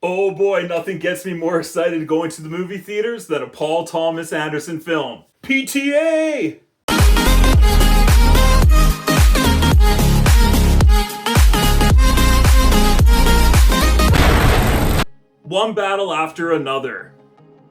Oh boy, nothing gets me more excited going to the movie theaters than a Paul Thomas Anderson film. PTA! One battle after another.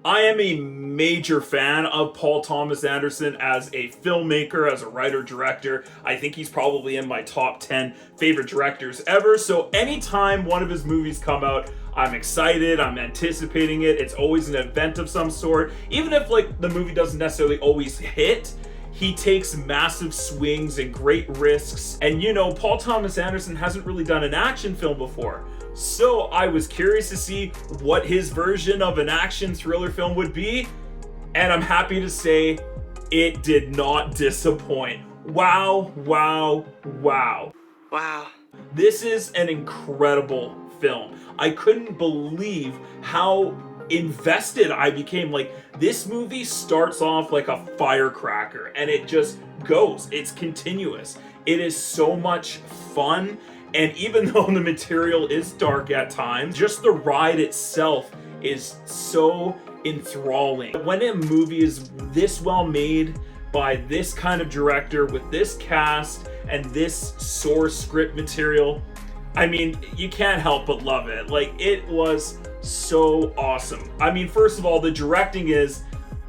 I am a major fan of Paul Thomas Anderson as a filmmaker, as a writer-director. I think he's probably in my top 10 favorite directors ever. So anytime one of his movies come out, I'm excited, I'm anticipating it. It's always an event of some sort. Even if like the movie doesn't necessarily always hit, he takes massive swings and great risks. And you know, Paul Thomas Anderson hasn't really done an action film before. So I was curious to see what his version of an action thriller film would be, and I'm happy to say it did not disappoint. Wow, wow, wow. Wow. This is an incredible film. I couldn't believe how invested I became. Like, this movie starts off like a firecracker, and it just goes. It's continuous. It is so much fun. And even though the material is dark at times, just the ride itself is so enthralling. When a movie is this well made by this kind of director with this cast and this source script material, I mean, you can't help but love it. Like, it was so awesome. I mean, first of all, the directing is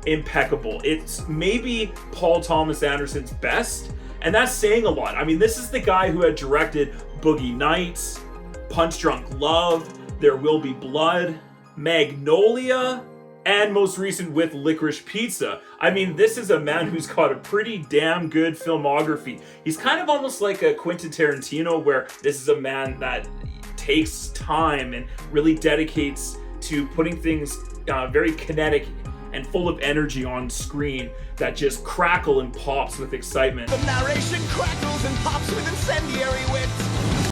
impeccable. It's maybe Paul Thomas Anderson's best, and that's saying a lot. I mean, this is the guy who had directed Boogie Nights, Punch Drunk Love, There Will Be Blood, Magnolia, and most recent with Licorice Pizza. I mean, this is a man who's got a pretty damn good filmography. He's kind of almost like a Quentin Tarantino, where this is a man that takes time and really dedicates to putting things very kinetic and full of energy on screen that just crackle and pops with excitement. The narration crackles and pops with incendiary wits.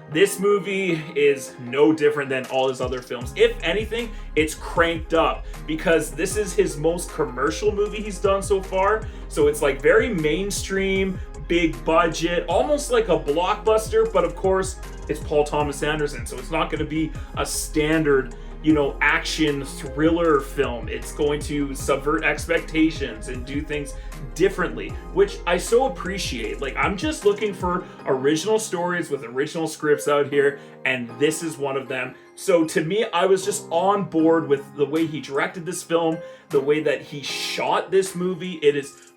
This movie is no different than all his other films. If anything, it's cranked up because this is his most commercial movie he's done so far. So it's like very mainstream, big budget, almost like a blockbuster, but of course, it's Paul Thomas Anderson, so it's not going to be a standard, you know, action thriller film. It's going to subvert expectations and do things differently, which I so appreciate. Like, I'm just looking for original stories with original scripts out here, and this is one of them. So to me, I was just on board with the way he directed this film, the way that he shot this movie. It is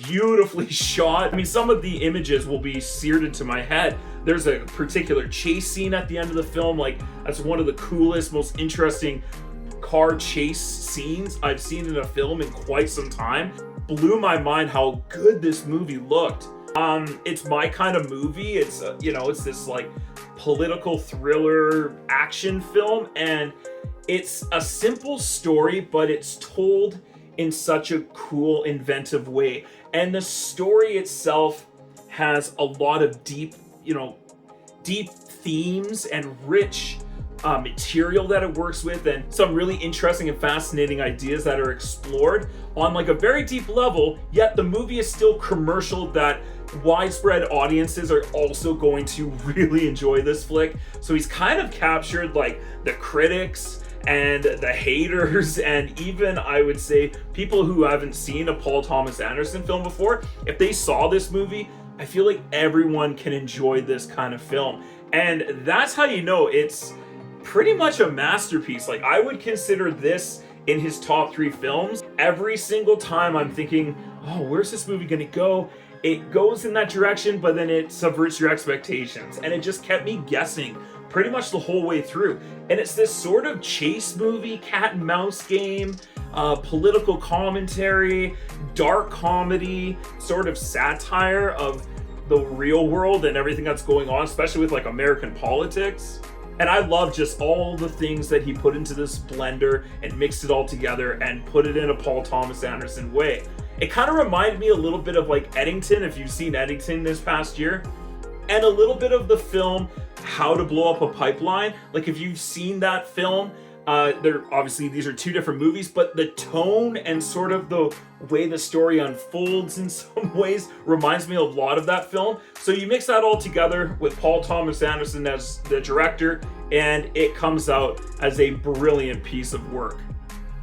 beautifully shot. I mean, some of the images will be seared into my head. There's a particular chase scene at the end of the film. Like, that's one of the coolest, most interesting car chase scenes I've seen in a film in quite some time. Blew my mind how good this movie looked. It's my kind of movie. It's you know, it's this like political thriller action film, and it's a simple story, but it's told in such a cool, inventive way. And the story itself has a lot of deep themes and rich material that it works with, and some really interesting and fascinating ideas that are explored on like a very deep level, yet the movie is still commercial that widespread audiences are also going to really enjoy this flick. So he's kind of captured like the critics and the haters, and even, I would say, people who haven't seen a Paul Thomas Anderson film before. If they saw this movie, I feel like everyone can enjoy this kind of film. And that's how you know it's pretty much a masterpiece. Like, I would consider this in his top 3 films. Every single time I'm thinking, oh, where's this movie gonna go? It goes in that direction, but then it subverts your expectations. And it just kept me guessing pretty much the whole way through. And it's this sort of chase movie, cat and mouse game, political commentary, dark comedy, sort of satire of the real world and everything that's going on, especially with like American politics. And I love just all the things that he put into this blender and mixed it all together and put it in a Paul Thomas Anderson way. It kind of reminded me a little bit of like Eddington, if you've seen Eddington this past year, and a little bit of the film How to Blow Up a Pipeline. Like, if you've seen that film, These are two different movies, but the tone and sort of the way the story unfolds in some ways reminds me a lot of that film. So you mix that all together with Paul Thomas Anderson as the director, and it comes out as a brilliant piece of work.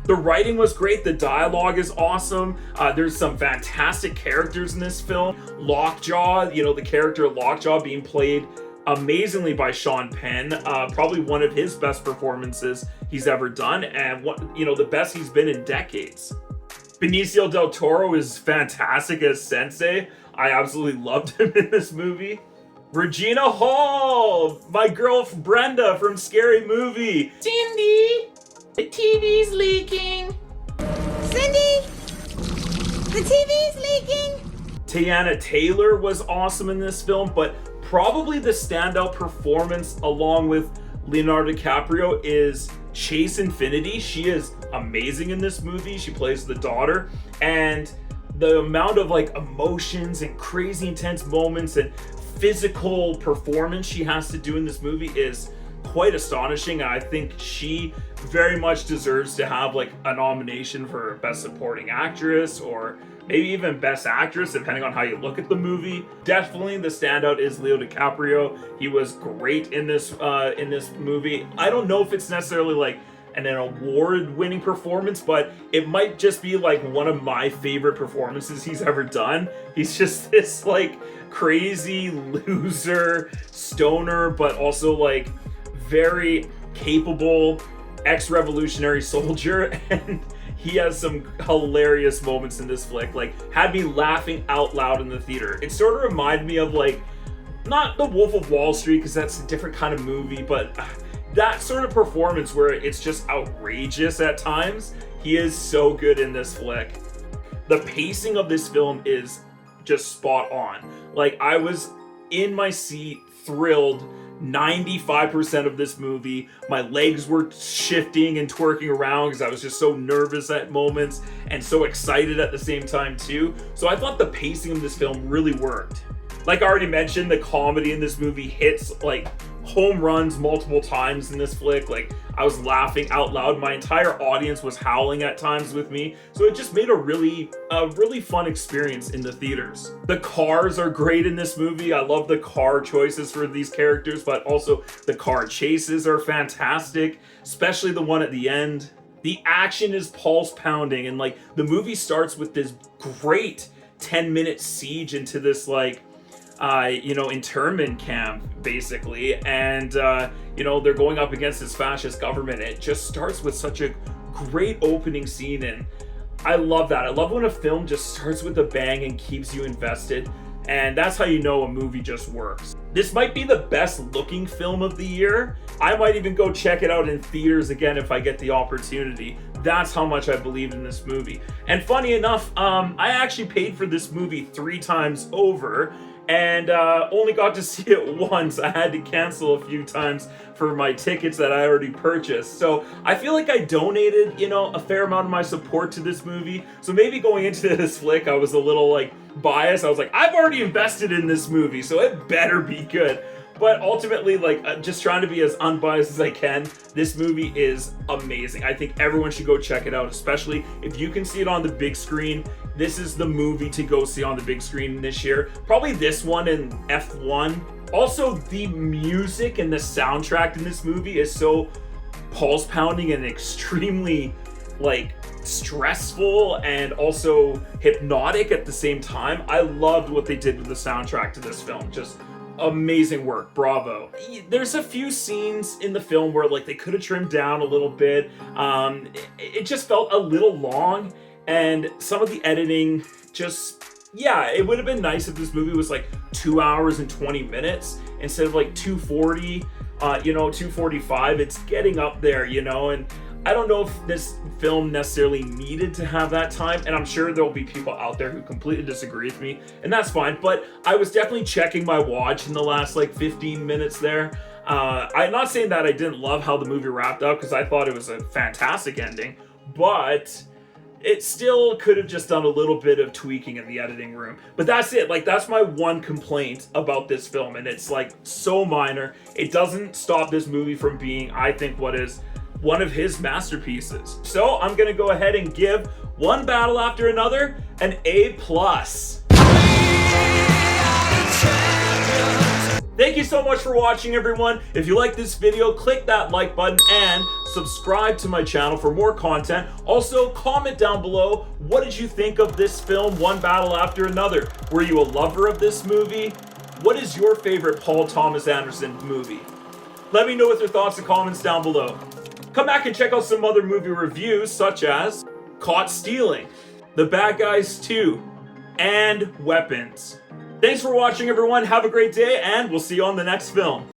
The writing was great. The dialogue is awesome. There's some fantastic characters in this film. Lockjaw, the character Lockjaw being played amazingly by Sean Penn, probably one of his best performances he's ever done, and the best he's been in decades. Benicio del Toro is fantastic as Sensei. I absolutely loved him in this movie. Regina Hall, my girl Brenda from Scary Movie. Cindy, the TV's leaking. Cindy, the TV's leaking. Teyana Taylor was awesome in this film, but probably the standout performance along with Leonardo DiCaprio is Chase Infinity. She is amazing in this movie. She plays the daughter, and the amount of emotions and crazy intense moments and physical performance she has to do in this movie is quite astonishing. I think she very much deserves to have a nomination for Best Supporting Actress, or maybe even Best Actress, depending on how you look at the movie. Definitely the standout is Leo DiCaprio. He was great in this movie. I don't know if it's necessarily an award-winning performance, but it might just be one of my favorite performances he's ever done. He's just this crazy loser stoner, but also very capable ex-revolutionary soldier, and he has some hilarious moments in this flick, had me laughing out loud in the theater. It sort of reminded me of not The Wolf of Wall Street, because that's a different kind of movie, but that sort of performance where it's just outrageous at times. He is so good in this flick. The pacing of this film is just spot on. I was in my seat, thrilled 95% of this movie. My legs were shifting and twerking around because I was just so nervous at moments and so excited at the same time too. So I thought the pacing of this film really worked. Like I already mentioned, the comedy in this movie hits home runs multiple times in this flick. I was laughing out loud. My entire audience was howling at times with me. So it just made a really fun experience in the theaters. The cars are great in this movie. I love the car choices for these characters, but also the car chases are fantastic, especially the one at the end. The action is pulse pounding, and the movie starts with this great 10-minute siege into this internment camp, basically, and they're going up against this fascist government. It just starts with such a great opening scene, and I love that. I love when a film just starts with a bang and keeps you invested, and that's how you know a movie just works. This might be the best looking film of the year. I might even go check it out in theaters again if I get the opportunity. That's how much I believed in this movie. And funny enough, I actually paid for this movie 3 times over, and only got to see it once. I had to cancel a few times for my tickets that I already purchased. So I feel like I donated, a fair amount of my support to this movie. So maybe going into this flick, I was a little biased. I was I've already invested in this movie, so it better be good. But ultimately, just trying to be as unbiased as I can, this movie is amazing. I think everyone should go check it out, especially if you can see it on the big screen. This is the movie to go see on the big screen this year. Probably this one and F1. Also, the music and the soundtrack in this movie is so pulse pounding and extremely stressful and also hypnotic at the same time. I loved what they did with the soundtrack to this film. Just amazing work. Bravo. There's a few scenes in the film where they could have trimmed down a little bit. It just felt a little long, and some of the editing it would have been nice if this movie was 2 hours and 20 minutes instead of 240, 245. It's getting up there, and I don't know if this film necessarily needed to have that time, and I'm sure there'll be people out there who completely disagree with me, and that's fine, but I was definitely checking my watch in the last 15 minutes there. I'm not saying that I didn't love how the movie wrapped up, because I thought it was a fantastic ending, but it still could have just done a little bit of tweaking in the editing room. But that's it. That's my one complaint about this film, and it's so minor. It doesn't stop this movie from being, I think, what is one of his masterpieces. So I'm gonna go ahead and give One Battle After Another an A+. Thank you so much for watching, everyone. If you like this video, click that like button and subscribe to my channel for more content. Also, comment down below, what did you think of this film, One Battle After Another? Were you a lover of this movie? What is your favorite Paul Thomas Anderson movie? Let me know with your thoughts and comments down below. Come back and check out some other movie reviews, such as Caught Stealing, The Bad Guys 2, and Weapons. Thanks for watching, everyone. Have a great day, and we'll see you on the next film.